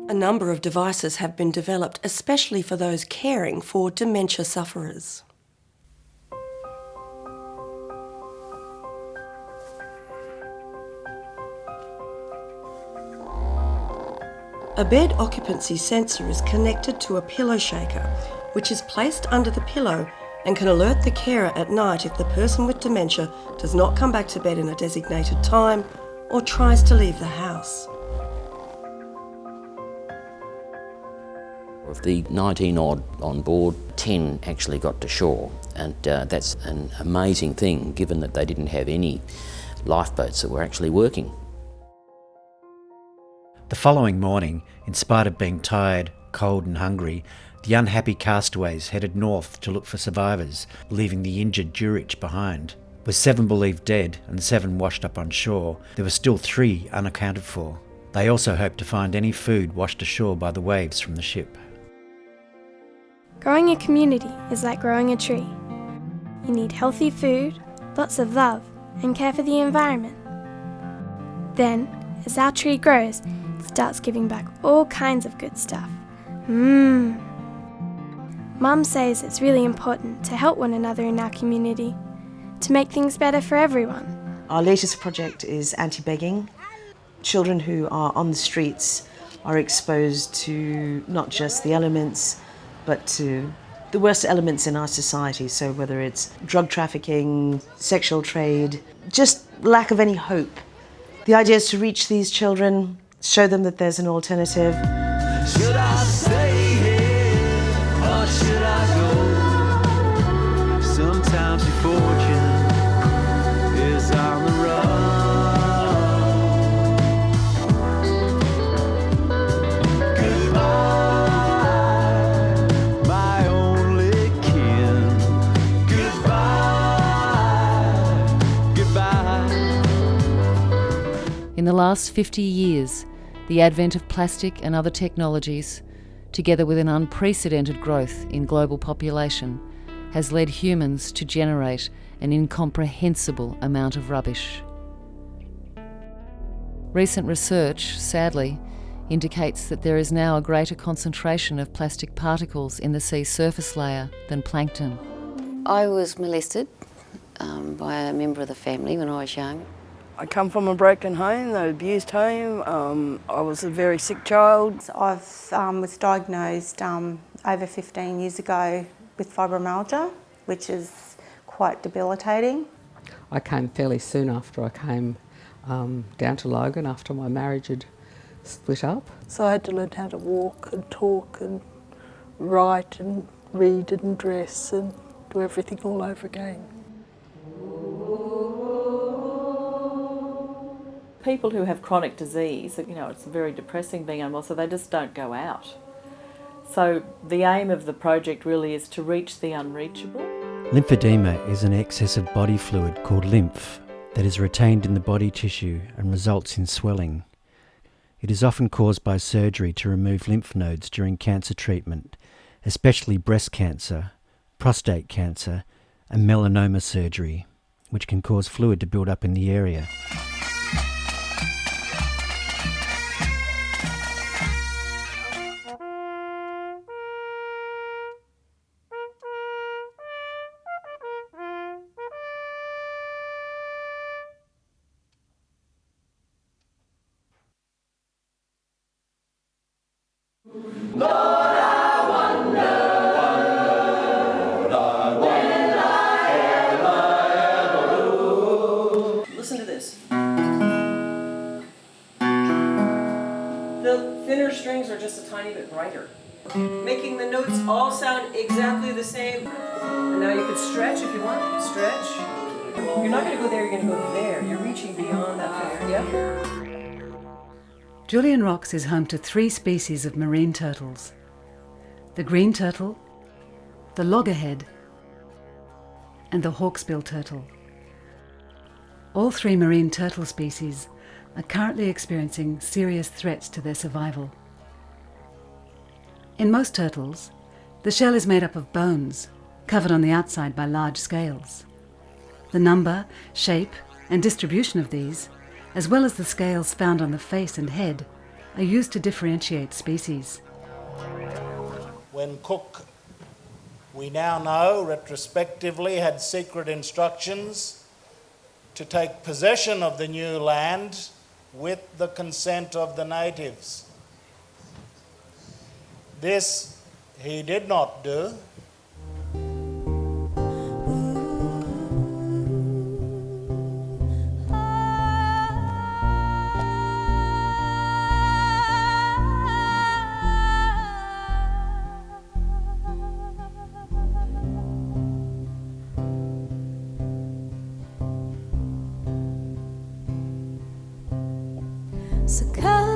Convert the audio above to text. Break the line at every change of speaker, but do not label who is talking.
A number of devices have been developed especially for those caring for dementia sufferers. A bed occupancy sensor is connected to a pillow shaker, which is placed under the pillow and can alert the carer at night if the person with dementia does not come back to bed in a designated time or tries to leave the house.
Of the 19 odd on board, 10 actually got to shore, and that's an amazing thing given that they didn't have any lifeboats that were actually working.
The following morning, in spite of being tired, cold and hungry, the unhappy castaways headed north to look for survivors, leaving the injured Jurich behind. With 7 believed dead and 7 washed up on shore, there were still 3 unaccounted for. They also hoped to find any food washed ashore by the waves from the ship.
Growing a community is like growing a tree. You need healthy food, lots of love, and care for the environment. Then, as our tree grows, it starts giving back all kinds of good stuff. Mum says it's really important to help one another in our community, to make things better for everyone.
Our latest project is anti-begging. Children who are on the streets are exposed to not just the elements, but to the worst elements in our society. So whether it's drug trafficking, sexual trade, just lack of any hope. The idea is to reach these children, show them that there's an alternative.
Should I stay here or should I go? Sometimes your fortune is on the run. Goodbye, my only kin. Goodbye, goodbye.
In the last 50 years, the advent of plastic and other technologies, together with an unprecedented growth in global population, has led humans to generate an incomprehensible amount of rubbish. Recent research, sadly, indicates that there is now a greater concentration of plastic particles in the sea surface layer than plankton.
I was molested by a member of the family when I was young.
I come from a broken home, an abused home. I was a very sick child.
I was diagnosed over 15 years ago with fibromyalgia, which is quite debilitating.
I came fairly soon after I came down to Logan after my marriage had split up.
So I had to learn how to walk and talk and write and read and dress and do everything all over again.
People who have chronic disease, it's very depressing being unwell, so they just don't go out. So the aim of the project really is to reach the unreachable.
Lymphedema is an excess of body fluid called lymph that is retained in the body tissue and results in swelling. It is often caused by surgery to remove lymph nodes during cancer treatment, especially breast cancer, prostate cancer, and melanoma surgery, which can cause fluid to build up in the area.
Listen to this. The thinner strings are just a tiny bit brighter, making the notes all sound exactly the same. And now you could stretch if you want. Stretch. You're not going to go there, you're going to go there. You're reaching beyond that finger. Yep.
Julian Rocks is home to 3 species of marine turtles: the green turtle, the loggerhead, and the hawksbill turtle. All 3 marine turtle species are currently experiencing serious threats to their survival. In most turtles, the shell is made up of bones, covered on the outside by large scales. The number, shape, and distribution of these, as well as the scales found on the face and head, are used to differentiate species.
When Cook, we now know retrospectively, had secret instructions to take possession of the new land with the consent of the natives. This he did not do.
So come